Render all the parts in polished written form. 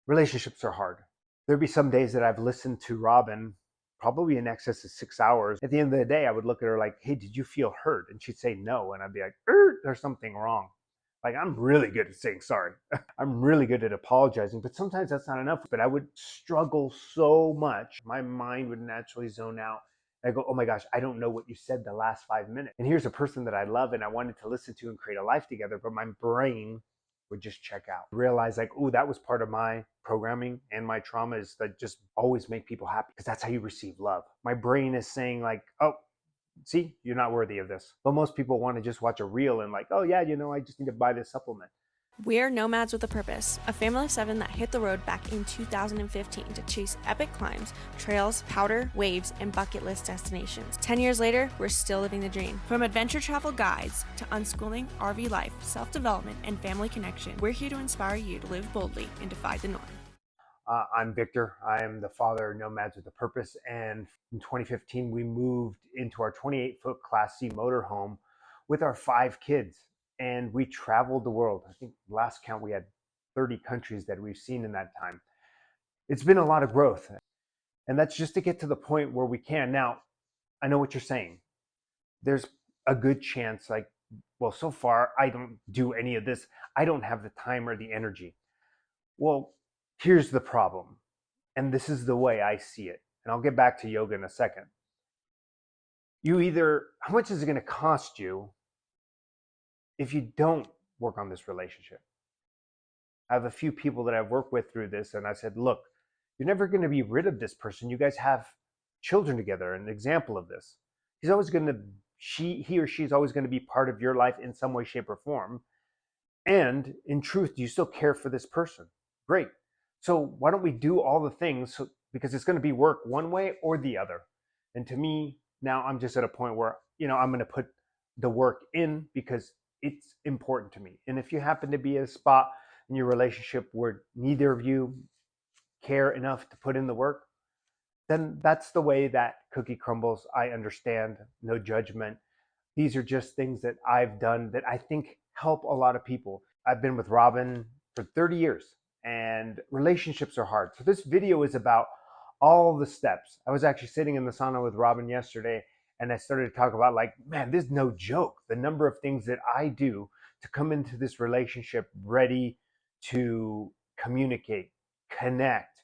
Relationships are hard. There'd be some days that I've listened to Robyn probably in excess of 6 hours. At the end of the day, I would look at her like, hey, did you feel hurt? And she'd say no. And I'd be like, there's something wrong. Like, I'm really good at saying sorry. I'm really good at apologizing, but sometimes that's not enough. But I would struggle so much. My mind would naturally zone out. I go, oh my gosh, I don't know what you said the last 5 minutes. And here's a person that I love and I wanted to listen to and create a life together, but my brain would just check out. Realize like, oh, that was part of my programming and my traumas that just always make people happy because that's how you receive love. My brain is saying like, oh, see, you're not worthy of this. But most people want to just watch a reel and like, oh yeah, I just need to buy this supplement. We're Nomads with a Purpose, a family of 7 that hit the road back in 2015 to chase epic climbs, trails, powder, waves, and bucket list destinations. 10 years later, we're still living the dream. From adventure travel guides to unschooling, RV life, self-development, and family connection, we're here to inspire you to live boldly and defy the norm. I'm Victor. I am the father of Nomads with a Purpose. And in 2015, we moved into our 28-foot Class C motorhome with our 5 kids. And we traveled the world. I think last count, we had 30 countries that we've seen in that time. It's been a lot of growth. And that's just to get to the point where we can. Now, I know what you're saying. There's a good chance, like, well, so far, I don't do any of this. I don't have the time or the energy. Well, here's the problem. And this is the way I see it. And I'll get back to yoga in a second. How much is it going to cost you if you don't work on this relationship? I have a few people that I've worked with through this, and I said, look, you're never going to be rid of this person. You guys have children together. An example of this. He or she's always going to be part of your life in some way, shape, or form. And in truth, do you still care for this person? Great. So why don't we do all the things because it's going to be work one way or the other. And to me, now I'm just at a point where, I'm going to put the work in because it's important to me. And if you happen to be at a spot in your relationship where neither of you care enough to put in the work, then that's the way that cookie crumbles. I understand, no judgment. These are just things that I've done that I think help a lot of people. I've been with Robyn for 30 years and relationships are hard. So this video is about all the steps. I was actually sitting in the sauna with Robyn yesterday and I started to talk about like, man, this is no joke. The number of things that I do to come into this relationship ready to communicate, connect,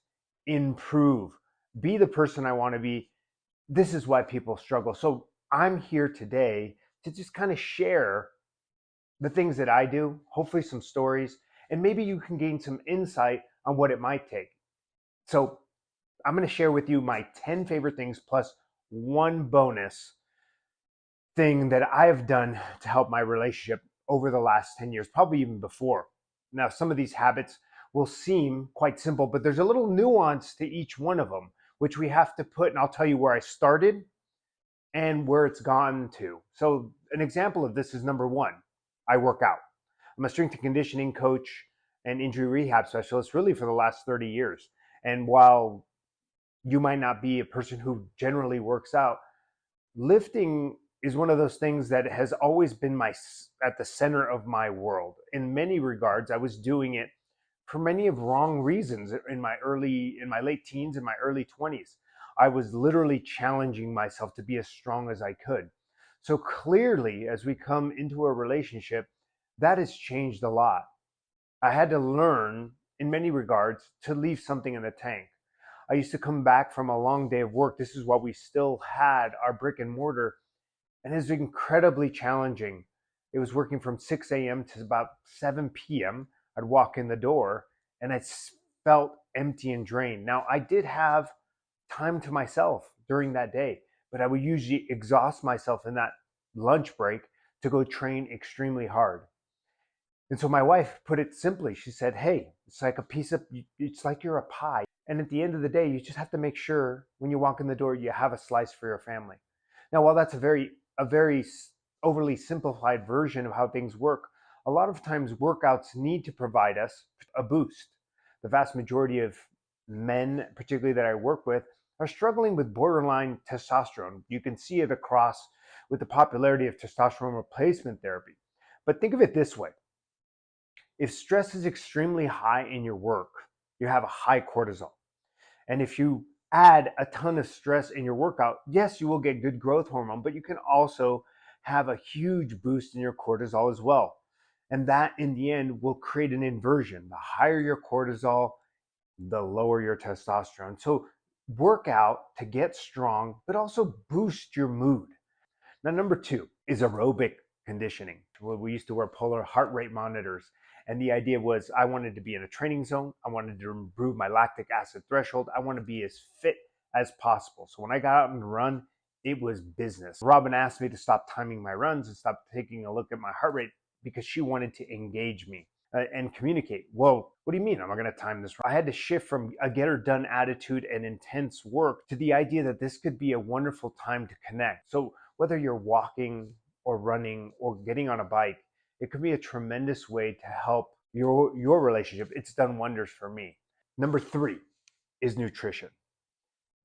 improve, be the person I want to be. This is why people struggle. So I'm here today to just kind of share the things that I do, hopefully some stories, and maybe you can gain some insight on what it might take. So I'm going to share with you my 10 favorite things plus one bonus thing that I have done to help my relationship over the last 10 years, probably even before. Now, some of these habits will seem quite simple, but there's a little nuance to each one of them, which we have to put, and I'll tell you where I started and where it's gone to. So an example of this is number 1, I work out. I'm a strength and conditioning coach and injury rehab specialist really for the last 30 years. And while you might not be a person who generally works out, lifting is one of those things that has always been at the center of my world. In many regards, I was doing it for many of wrong reasons in my late teens and my early 20s. I was literally challenging myself to be as strong as I could. So clearly, as we come into a relationship, that has changed a lot. I had to learn, in many regards, to leave something in the tank. I used to come back from a long day of work. This is while we still had our brick and mortar, and it was incredibly challenging. It was working from 6 a.m. to about 7 p.m. I'd walk in the door, and I felt empty and drained. Now, I did have time to myself during that day, but I would usually exhaust myself in that lunch break to go train extremely hard. And so my wife put it simply. She said, hey, it's like you're a pie. And at the end of the day, you just have to make sure when you walk in the door, you have a slice for your family. Now, while that's a very overly simplified version of how things work, a lot of times workouts need to provide us a boost. The vast majority of men, particularly that I work with, are struggling with borderline testosterone. You can see it across with the popularity of testosterone replacement therapy. But think of it this way. If stress is extremely high in your work, you have a high cortisol. And if you add a ton of stress in your workout, yes, you will get good growth hormone, but you can also have a huge boost in your cortisol as well. And that in the end will create an inversion. The higher your cortisol, the lower your testosterone. So work out to get strong, but also boost your mood. Now, number two is aerobic conditioning. We used to wear polar heart rate monitors. And the idea was I wanted to be in a training zone. I wanted to improve my lactic acid threshold. I want to be as fit as possible. So when I got out and run, it was business. Robyn asked me to stop timing my runs and stop taking a look at my heart rate because she wanted to engage me and communicate. Well, what do you mean? Am I going to time this? I had to shift from a get her done attitude and intense work to the idea that this could be a wonderful time to connect. So whether you're walking or running or getting on a bike, it could be a tremendous way to help your relationship. It's done wonders for me. Number three is nutrition.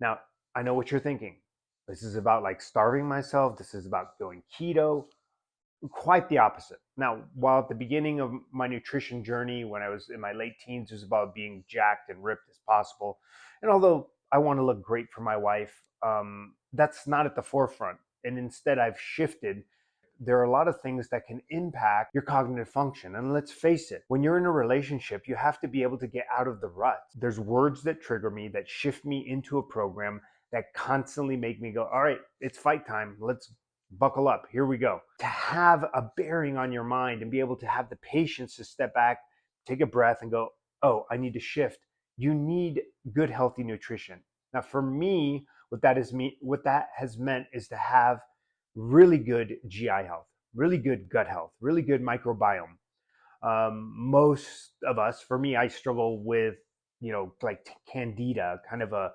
Now, I know what you're thinking. This is about like starving myself. This is about going keto. Quite the opposite. Now, while at the beginning of my nutrition journey, when I was in my late teens, it was about being jacked and ripped as possible. And although I want to look great for my wife, that's not at the forefront. And instead, I've shifted. There are a lot of things that can impact your cognitive function. And let's face it, when you're in a relationship, you have to be able to get out of the rut. There's words that trigger me, that shift me into a program, that constantly make me go, all right, it's fight time. Let's buckle up. Here we go. To have a bearing on your mind and be able to have the patience to step back, take a breath and go, oh, I need to shift. You need good, healthy nutrition. Now, for me, what that has meant is to have really good GI health, really good gut health, really good microbiome. Most of us, for me, I struggle with, like candida, kind of a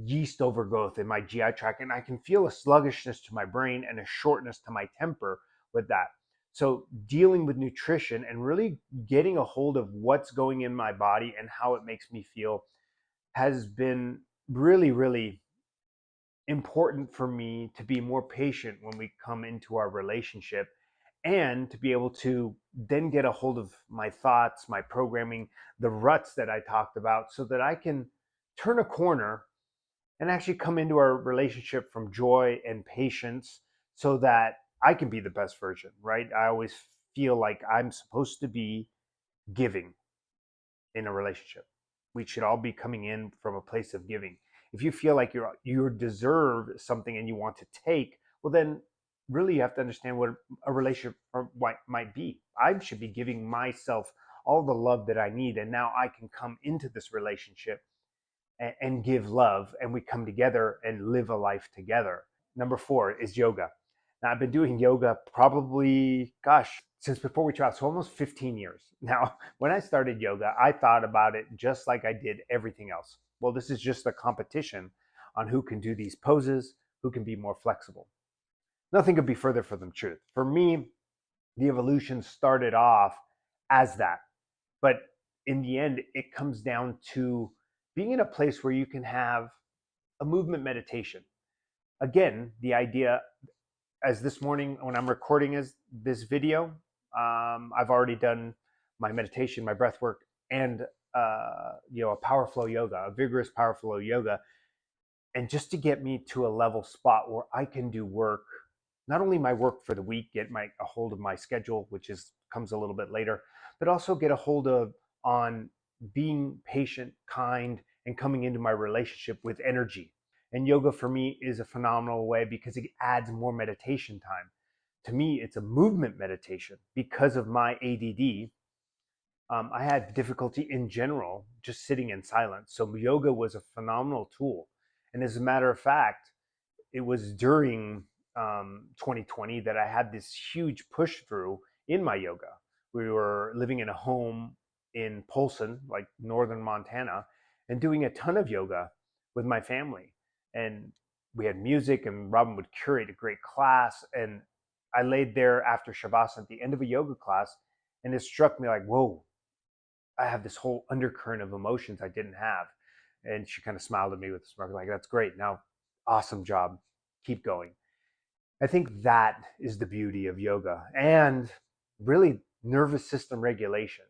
yeast overgrowth in my GI tract, and I can feel a sluggishness to my brain and a shortness to my temper with that. So dealing with nutrition and really getting a hold of what's going in my body and how it makes me feel has been really, really important for me to be more patient when we come into our relationship and to be able to then get a hold of my thoughts, my programming, the ruts that I talked about, so that I can turn a corner and actually come into our relationship from joy and patience so that I can be the best version, right? I always feel like I'm supposed to be giving in a relationship. We should all be coming in from a place of giving. If you feel like you deserve something and you want to take, well, then really you have to understand what a relationship might be. I should be giving myself all the love that I need, and now I can come into this relationship and give love, and we come together and live a life together. Number four is yoga. Now, I've been doing yoga probably, since before we traveled, so almost 15 years. Now, when I started yoga, I thought about it just like I did everything else. Well, this is just a competition on who can do these poses, who can be more flexible. Nothing could be further from the truth. For me, the evolution started off as that. But in the end, it comes down to being in a place where you can have a movement meditation. Again, the idea, as this morning when I'm recording this video, I've already done my meditation, my breath work, and a power flow yoga, a vigorous power flow yoga, and just to get me to a level spot where I can do work, not only my work for the week, get a hold of my schedule, which comes a little bit later, but also get a hold of on being patient, kind, and coming into my relationship with energy. And yoga for me is a phenomenal way because it adds more meditation time. To me, it's a movement meditation because of my ADD. I had difficulty in general just sitting in silence. So yoga was a phenomenal tool. And as a matter of fact, it was during 2020 that I had this huge push through in my yoga. We were living in a home in Polson, like northern Montana, and doing a ton of yoga with my family. And we had music, and Robyn would curate a great class. And I laid there after Shavasana at the end of a yoga class, and it struck me like, whoa, I have this whole undercurrent of emotions I didn't have. And she kind of smiled at me with a smirk, like, that's great. Now, awesome job. Keep going. I think that is the beauty of yoga and really nervous system regulation.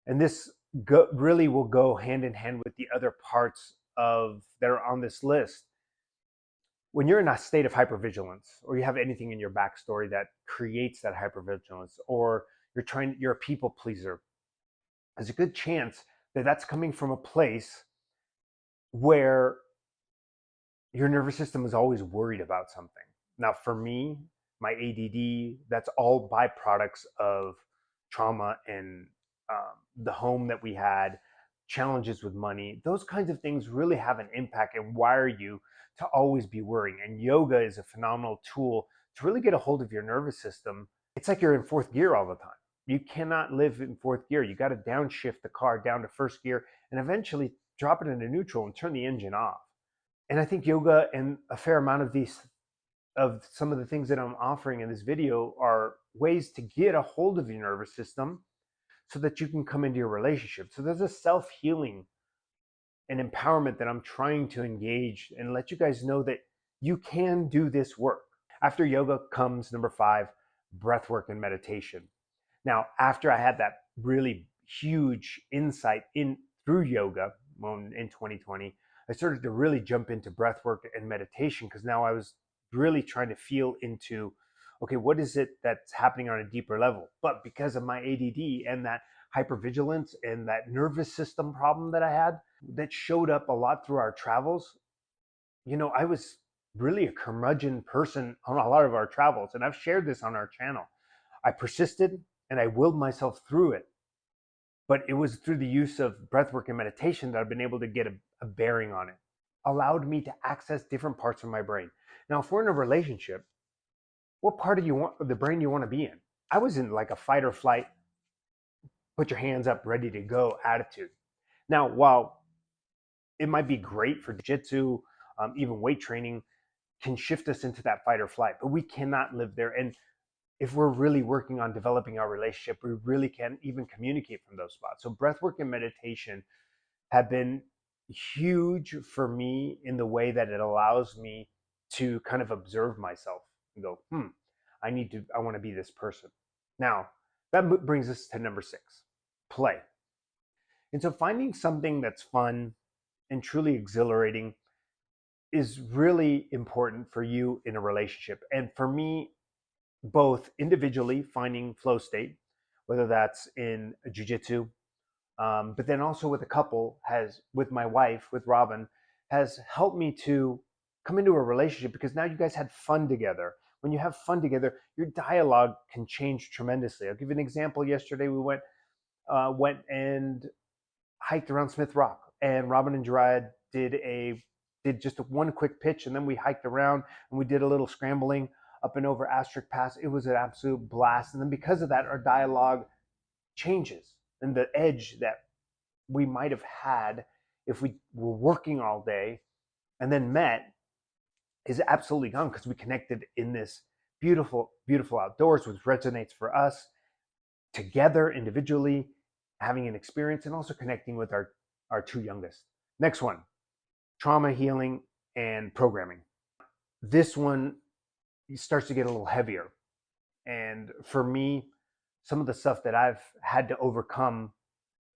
And this really will go hand in hand with the other parts of that are on this list. When you're in a state of hypervigilance, or you have anything in your backstory that creates that hypervigilance, or you're a people pleaser, there's a good chance that that's coming from a place where your nervous system is always worried about something. Now, for me, my ADD, that's all byproducts of trauma and the home that we had, challenges with money. Those kinds of things really have an impact and wire you to always be worrying. And yoga is a phenomenal tool to really get a hold of your nervous system. It's like you're in fourth gear all the time. You cannot live in fourth gear. You got to downshift the car down to first gear and eventually drop it into neutral and turn the engine off. And I think yoga and a fair amount of some of the things that I'm offering in this video are ways to get a hold of your nervous system so that you can come into your relationship. So there's a self-healing and empowerment that I'm trying to engage and let you guys know that you can do this work. After yoga comes number 5, breath work and meditation. Now, after I had that really huge insight in through yoga in 2020, I started to really jump into breath work and meditation because now I was really trying to feel into, okay, what is it that's happening on a deeper level? But because of my ADD and that hypervigilance and that nervous system problem that I had that showed up a lot through our travels, I was really a curmudgeon person on a lot of our travels. And I've shared this on our channel. I persisted and I willed myself through it. But it was through the use of breathwork and meditation that I've been able to get a bearing on it. Allowed me to access different parts of my brain. Now, if we're in a relationship, what part of the brain you want to be in? I was in like a fight or flight, put your hands up, ready to go attitude. Now, while it might be great for jiu-jitsu, even weight training can shift us into that fight or flight, but we cannot live there. And if we're really working on developing our relationship, we really can even communicate from those spots. So breathwork and meditation have been huge for me in the way that it allows me to kind of observe myself and go, I want to be this person. Now, that brings us to number 6, play. And so finding something that's fun and truly exhilarating is really important for you in a relationship. And for me, both individually finding flow state, whether that's in jiu-jitsu, but then also with a couple, with my wife, with Robyn, has helped me to come into a relationship because now you guys had fun together. When you have fun together, your dialogue can change tremendously. I'll give you an example. Yesterday we went and hiked around Smith Rock, and Robyn and Jiraiya did just one quick pitch, and then we hiked around and we did a little scrambling up and over Asterisk Pass. It was an absolute blast. And then because of that, our dialogue changes. And the edge that we might have had if we were working all day and then met is absolutely gone because we connected in this beautiful, beautiful outdoors, which resonates for us together individually, having an experience, and also connecting with our 2 youngest. Next one, trauma healing and programming. This one starts to get a little heavier. And for me, some of the stuff that I've had to overcome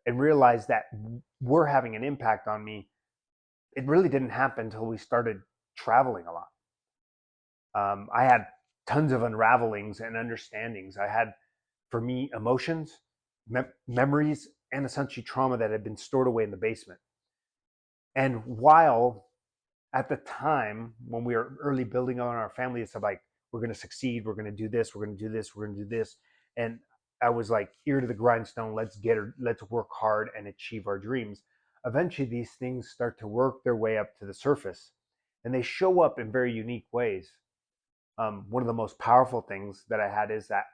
and realize that were having an impact on me, it really didn't happen until we started traveling a lot. I had tons of unravelings and understandings. I had, for me, emotions, memories, and essentially trauma that had been stored away in the basement. And while at the time when we were early building on our family, it's like, we're going to succeed, we're going to do this, we're going to do this, we're going to do this. And I was like, ear to the grindstone, let's work hard and achieve our dreams. Eventually, these things start to work their way up to the surface, and they show up in very unique ways. One of the most powerful things that I had is that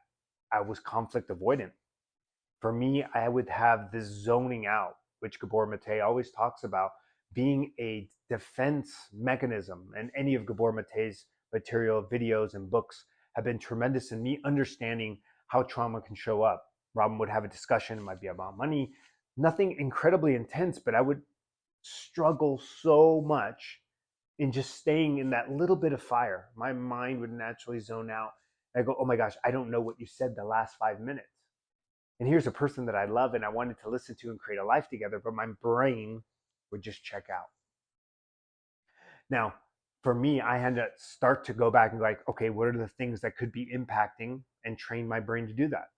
I was conflict avoidant. For me, I would have this zoning out, which Gabor Mate always talks about, being a defense mechanism. And any of Gabor Mate's material, videos, and books have been tremendous in me understanding how trauma can show up. Robyn would have a discussion, it might be about money, nothing incredibly intense, but I would struggle so much in just staying in that little bit of fire. My mind would naturally zone out. I go, oh my gosh, I don't know what you said the last 5 minutes. And here's a person that I love and I wanted to listen to and create a life together, but my brain would just check out. Now, for me, I had to start to go back and go like, okay, what are the things that could be impacting, and train my brain to do that.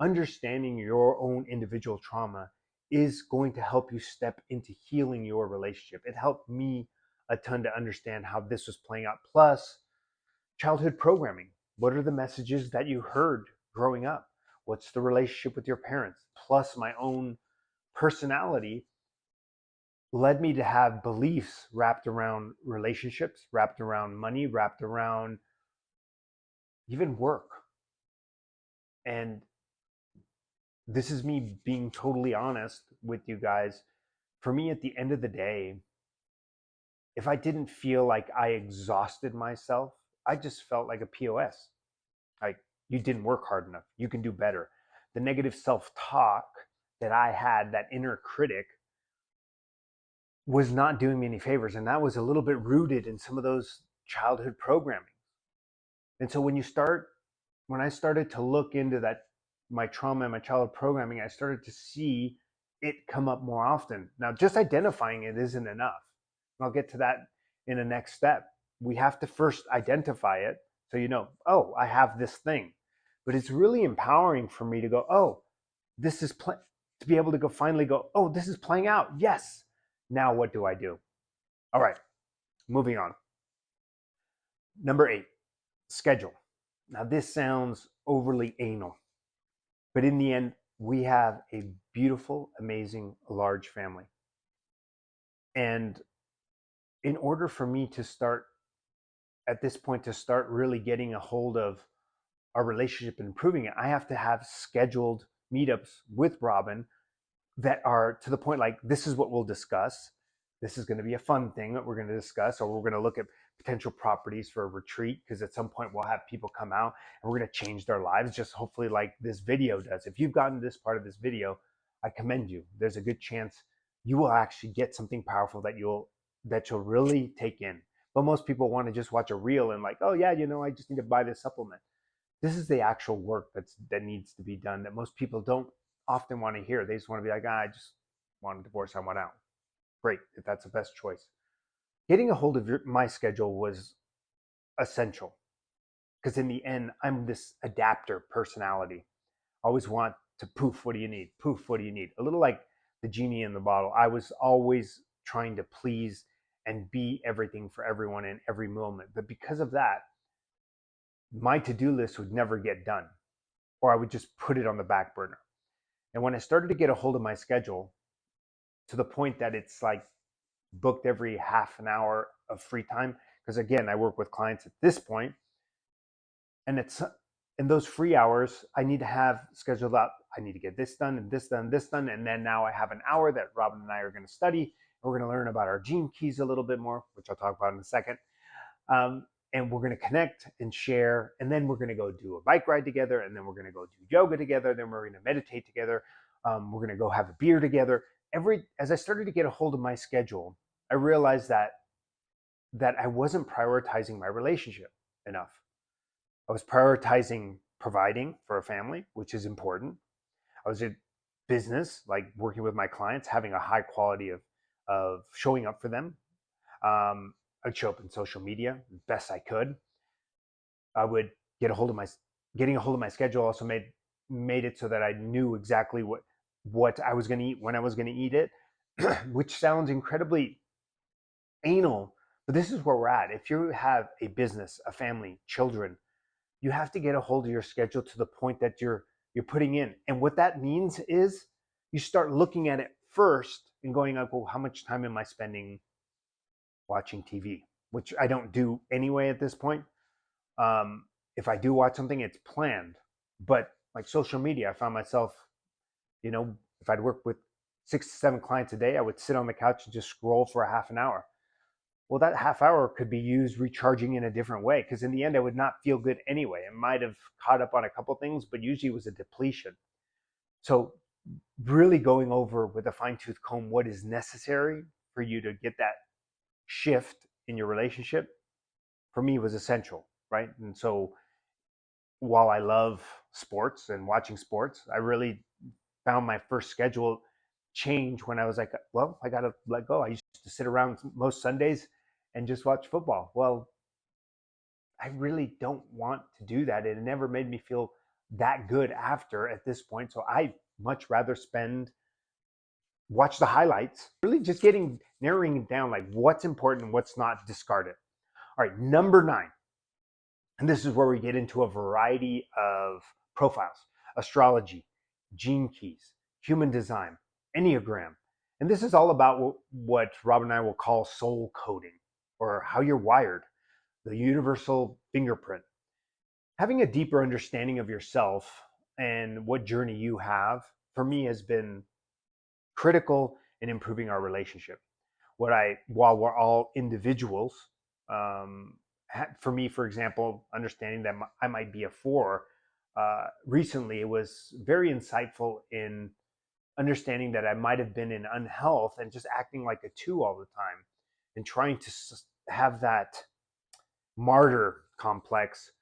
Understanding your own individual trauma is going to help you step into healing your relationship. It helped me a ton to understand how this was playing out. Plus, childhood programming. What are the messages that you heard growing up? What's the relationship with your parents? Plus, my own personality led me to have beliefs wrapped around relationships, wrapped around money, wrapped around even work. And this is me being totally honest with you guys. For me, at the end of the day, if I didn't feel like I exhausted myself, I just felt like a POS. Like, you didn't work hard enough. You can do better. The negative self talk that I had, that inner critic, was not doing me any favors. And that was a little bit rooted in some of those childhood programming. And so when I started to look into that, my trauma and my childhood programming, I started to see it come up more often. Now, just identifying it isn't enough. And I'll get to that in the next step. We have to first identify it so you know, oh, I have this thing. But it's really empowering for me to go, oh, this is to be able to go finally go, oh, this is playing out. Yes. Now what do I do? All right, moving on. Number 8, schedule. Now, this sounds overly anal, but in the end, we have a beautiful, amazing, large family. And in order for me to start, at this point, to start really getting a hold of our relationship and improving it, I have to have scheduled meetups with Robyn that are to the point like, this is what we'll discuss. This is going to be a fun thing that we're going to discuss, or we're going to look at potential properties for a retreat, because at some point we'll have people come out and we're going to change their lives, just hopefully like this video does. If you've gotten this part of this video, I commend you. There's a good chance you will actually get something powerful that you'll really take in. But most people want to just watch a reel and like, oh yeah, I just need to buy this supplement. This is the actual work that needs to be done that most people don't often want to hear. They just want to be like, I just want to divorce, I want out. Great, if that's the best choice. Getting a hold of my schedule was essential, because in the end, I'm this adapter personality. I always want to poof, what do you need? Poof, what do you need? A little like the genie in the bottle. I was always trying to please and be everything for everyone in every moment. But because of that, my to-do list would never get done, or I would just put it on the back burner. And when I started to get a hold of my schedule to the point that it's like booked every half an hour of free time, because again, I work with clients at this point, and it's in those free hours I need to have scheduled up. I need to get this done and this done, this done, and then now I have an hour that Robyn and I are going to study, and we're going to learn about our gene keys a little bit more, which I'll talk about in a second. And we're going to connect and share, and then we're going to go do a bike ride together, and then we're going to go do yoga together, then we're going to meditate together, we're going to go have a beer together. As I started to get a hold of my schedule, I realized that I wasn't prioritizing my relationship enough. I was prioritizing providing for a family, which is important. I was in business, like working with my clients, having a high quality of showing up for them. I'd show up in social media as best I could. I would getting a hold of my schedule also made it so that I knew exactly what I was going to eat, when I was going to eat it, which sounds incredibly anal, but this is where we're at. If you have a business, a family, children, you have to get a hold of your schedule to the point that you're putting in. And what that means is you start looking at it first and going like, well, how much time am I spending watching TV? Which I don't do anyway at this point. If I do watch something, it's planned. But like social media, I found myself, if I'd work with 6 to 7 clients a day, I would sit on the couch and just scroll for a half an hour. Well, that half hour could be used recharging in a different way, because in the end, I would not feel good anyway. I might have caught up on a couple things, but usually it was a depletion. So really going over with a fine-tooth comb what is necessary for you to get that shift in your relationship, for me, was essential, right? And so while I love sports and watching sports, I really found my first schedule change when I was like, well, I got to let go. I used to sit around most Sundays and just watch football. Well, I really don't want to do that. It never made me feel that good after at this point. So I much rather watch the highlights, really just narrowing it down, like what's important and what's not, discard it. All right, number 9. And this is where we get into a variety of profiles: astrology, gene keys, human design, Enneagram. And this is all about what Robyn and I will call soul coding, or how you're wired, the universal fingerprint. Having a deeper understanding of yourself and what journey you have, for me, has been critical in improving our relationship. While we're all individuals, for me, for example, understanding that I might be a 4, recently it was very insightful in understanding that I might have been in unhealth and just acting like a 2 all the time, and trying to have that martyr complex,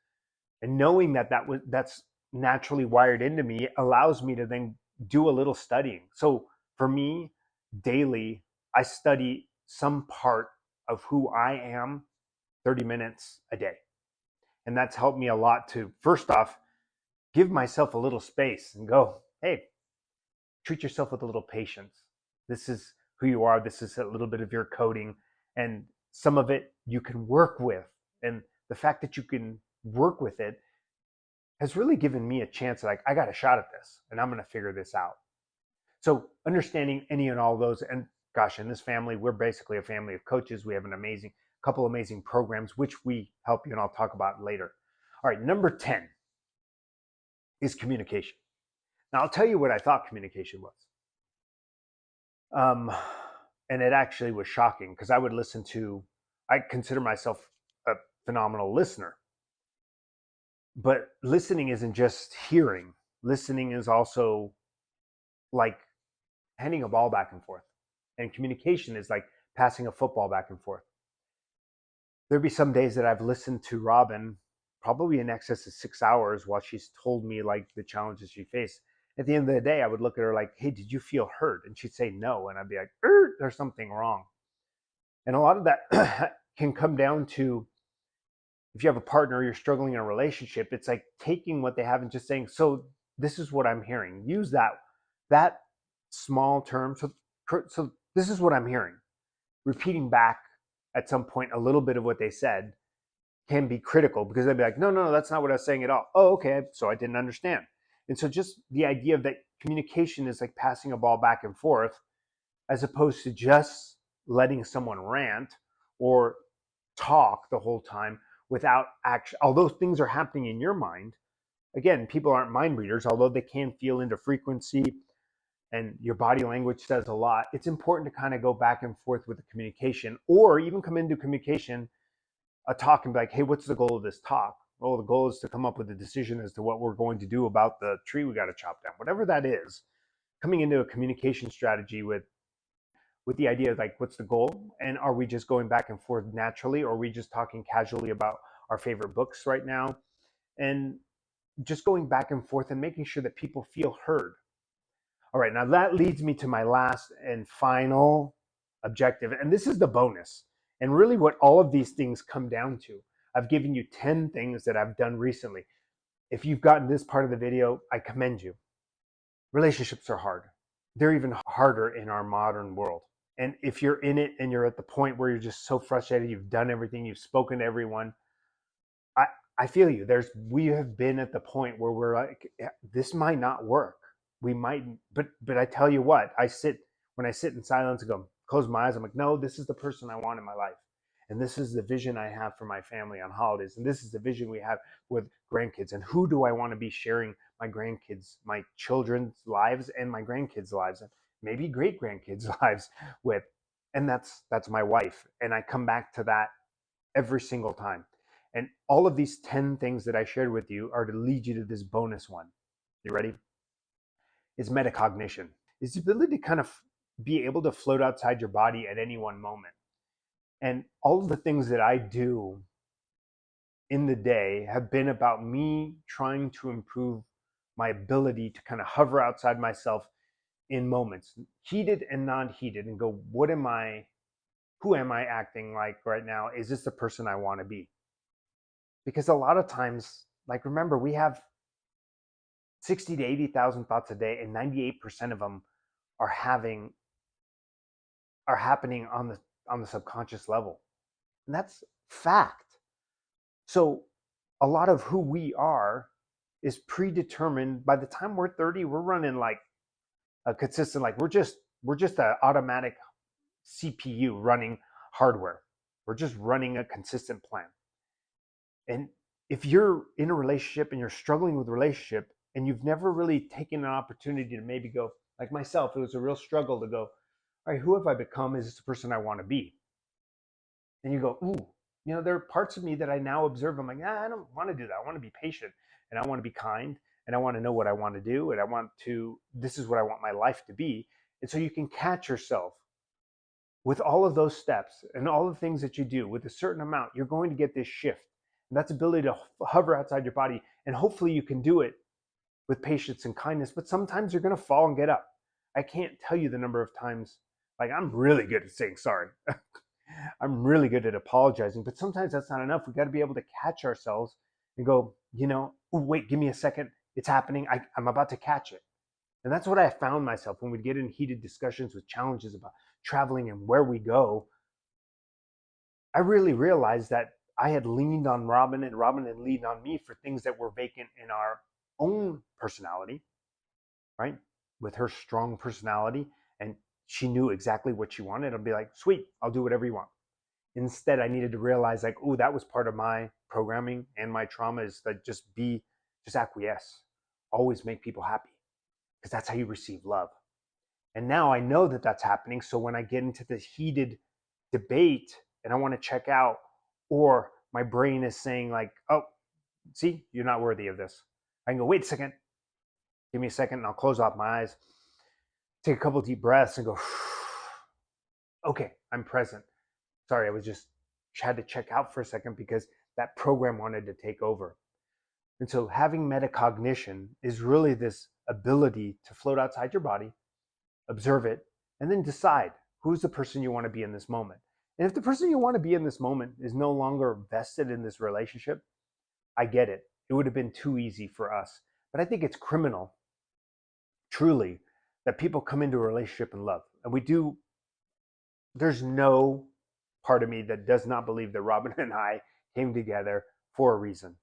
and knowing that that's naturally wired into me allows me to then do a little studying. So for me, daily, I study some part of who I am 30 minutes a day. And that's helped me a lot to, first off, give myself a little space and go, hey, treat yourself with a little patience. This is who you are. This is a little bit of your coding, and some of it you can work with. And the fact that you can work with it has really given me a chance, like, I got a shot at this and I'm going to figure this out. So understanding any and all those, and gosh, in this family, we're basically a family of coaches. We have couple amazing programs, which we help you, and I'll talk about later. All right, number 10 is communication. Now, I'll tell you what I thought communication was. And it actually was shocking, because I consider myself a phenomenal listener. But listening isn't just hearing. Listening is also like handing a ball back and forth. And communication is like passing a football back and forth. There'd be some days that I've listened to Robyn probably in excess of 6 hours while she's told me like the challenges she faced. At the end of the day, I would look at her like, hey, did you feel heard? And she'd say no. And I'd be like, there's something wrong. And a lot of that can come down to, if you have a partner, you're struggling in a relationship, it's like taking what they have and just saying, so this is what I'm hearing. Use that small term. So this is what I'm hearing. Repeating back at some point a little bit of what they said can be critical, because they'd be like, no, that's not what I was saying at all. Oh, okay, so I didn't understand. And so just the idea of that communication is like passing a ball back and forth, as opposed to just letting someone rant or talk the whole time without action. Although things are happening in your mind, again, people aren't mind readers, although they can feel into frequency, and your body language says a lot. It's important to kind of go back and forth with the communication, or even come into communication, a talk, and be like, hey, what's the goal of this talk? Well, the goal is to come up with a decision as to what we're going to do about the tree we got to chop down, whatever that is. Coming into a communication strategy with the idea of like, what's the goal? And are we just going back and forth naturally, or are we just talking casually about our favorite books right now? And just going back and forth and making sure that people feel heard. All right, now that leads me to my last and final objective. And this is the bonus. And really what all of these things come down to. I've given you 10 things that I've done recently. If you've gotten this part of the video, I commend you. Relationships are hard. They're even harder in our modern world. And if you're in it and you're at the point where you're just so frustrated, you've done everything, you've spoken to everyone, I feel you. We have been at the point where we're like, this might not work. We might, but I tell you what, when I sit in silence and go, close my eyes, I'm like, no, this is the person I want in my life. And this is the vision I have for my family on holidays. And this is the vision we have with grandkids. And who do I want to be sharing my grandkids, my children's lives and my grandkids' lives, and maybe great grandkids' lives with? And that's my wife. And I come back to that every single time. And all of these 10 things that I shared with you are to lead you to this bonus one. You ready? Is metacognition. It's the ability to kind of be able to float outside your body at any one moment. And all of the things that I do in the day have been about me trying to improve my ability to kind of hover outside myself in moments, heated and non-heated, and go, who am I acting like right now? Is this the person I want to be? Because a lot of times, like, remember, we have 60 to 80,000 thoughts a day, and 98% of them are happening on the subconscious level. And that's fact. So a lot of who we are is predetermined. By the time we're 30, we're running like a consistent, like we're just an automatic CPU running hardware. We're just running a consistent plan. And if you're in a relationship and you're struggling with a relationship and you've never really taken an opportunity to maybe go, like myself, it was a real struggle to go, all right, who have I become? Is this the person I want to be? And you go, ooh, there are parts of me that I now observe. I'm like, I don't want to do that. I want to be patient, and I want to be kind, and I want to know what I want to do, and this is what I want my life to be. And so you can catch yourself with all of those steps and all the things that you do with a certain amount, you're going to get this shift. And that's ability to hover outside your body. And hopefully you can do it with patience and kindness, but sometimes you're going to fall and get up. I can't tell you the number of times, like, I'm really good at saying sorry. I'm really good at apologizing, but sometimes that's not enough. We got to be able to catch ourselves and go, oh, wait, give me a second. It's happening. I'm about to catch it. And that's what I found myself when we get in heated discussions with challenges about traveling and where we go. I really realized that I had leaned on Robyn, and Robyn had leaned on me for things that were vacant in our own personality, right? With her strong personality, and she knew exactly what she wanted. I'd be like, sweet, I'll do whatever you want. Instead, I needed to realize, like, oh, that was part of my programming and my trauma, is that just acquiesce, always make people happy, because that's how you receive love. And now I know that that's happening. So when I get into this heated debate and I want to check out, or my brain is saying like, oh, see, you're not worthy of this, I can go, wait a second, give me a second, and I'll close off my eyes, take a couple of deep breaths and go, okay, I'm present. Sorry, I had to check out for a second because that program wanted to take over. And so having metacognition is really this ability to float outside your body, observe it, and then decide who's the person you want to be in this moment. And if the person you want to be in this moment is no longer vested in this relationship, I get it. It would have been too easy for us. But I think it's criminal, truly, that people come into a relationship and love. And there's no part of me that does not believe that Robyn and I came together for a reason.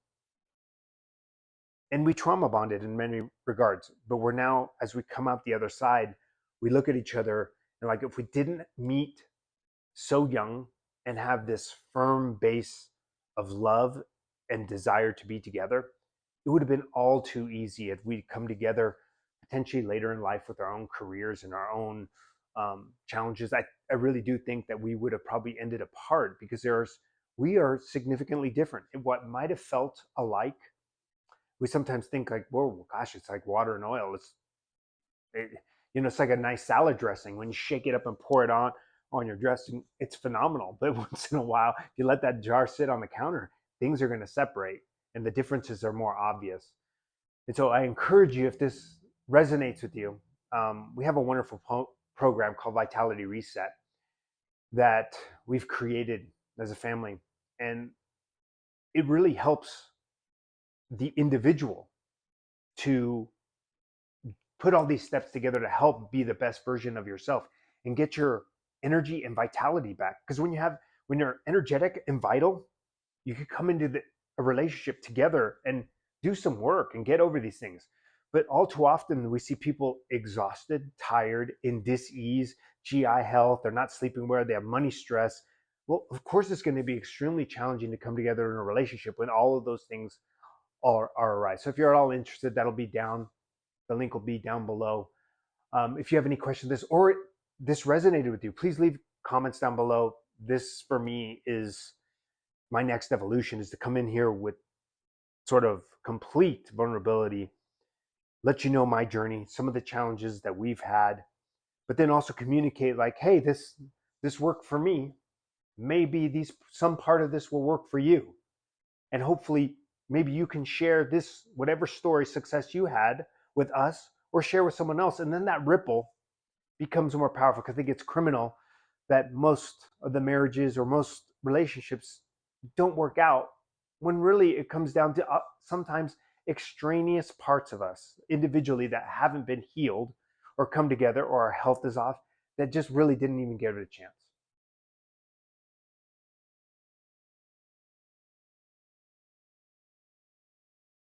And we trauma bonded in many regards. But we're now, as we come out the other side, we look at each other and, like, if we didn't meet so young and have this firm base of love and desire to be together, it would have been all too easy if we'd come together potentially later in life with our own careers and our own challenges. I really do think that we would have probably ended apart because we are significantly different. What might have felt alike, we sometimes think like, whoa, gosh, it's like water and oil. It's like a nice salad dressing. When you shake it up and pour it on your dressing, it's phenomenal. But once in a while, if you let that jar sit on the counter, things are going to separate and the differences are more obvious. And so I encourage you, if this resonates with you, we have a wonderful program called Vitality Reset that we've created as a family. And it really helps the individual to put all these steps together to help be the best version of yourself and get your energy and vitality back. Because when you're energetic and vital, you can come into a relationship together and do some work and get over these things. But all too often we see people exhausted, tired, in dis-ease, GI health, they're not sleeping well, they have money stress. Well, of course it's going to be extremely challenging to come together in a relationship when all of those things are arise. So if you're at all interested, that'll be down. The link will be down below. If you have any questions this, or this resonated with you, please leave comments down below. This for me is my next evolution, is to come in here with sort of complete vulnerability, let you know my journey, some of the challenges that we've had, but then also communicate like, hey, this worked for me. Maybe some part of this will work for you. And hopefully Maybe you can share this, whatever story success you had with us, or share with someone else. And then that ripple becomes more powerful, because I think it's criminal that most of the marriages or most relationships don't work out, when really it comes down to sometimes extraneous parts of us individually that haven't been healed or come together, or our health is off, that just really didn't even give it a chance.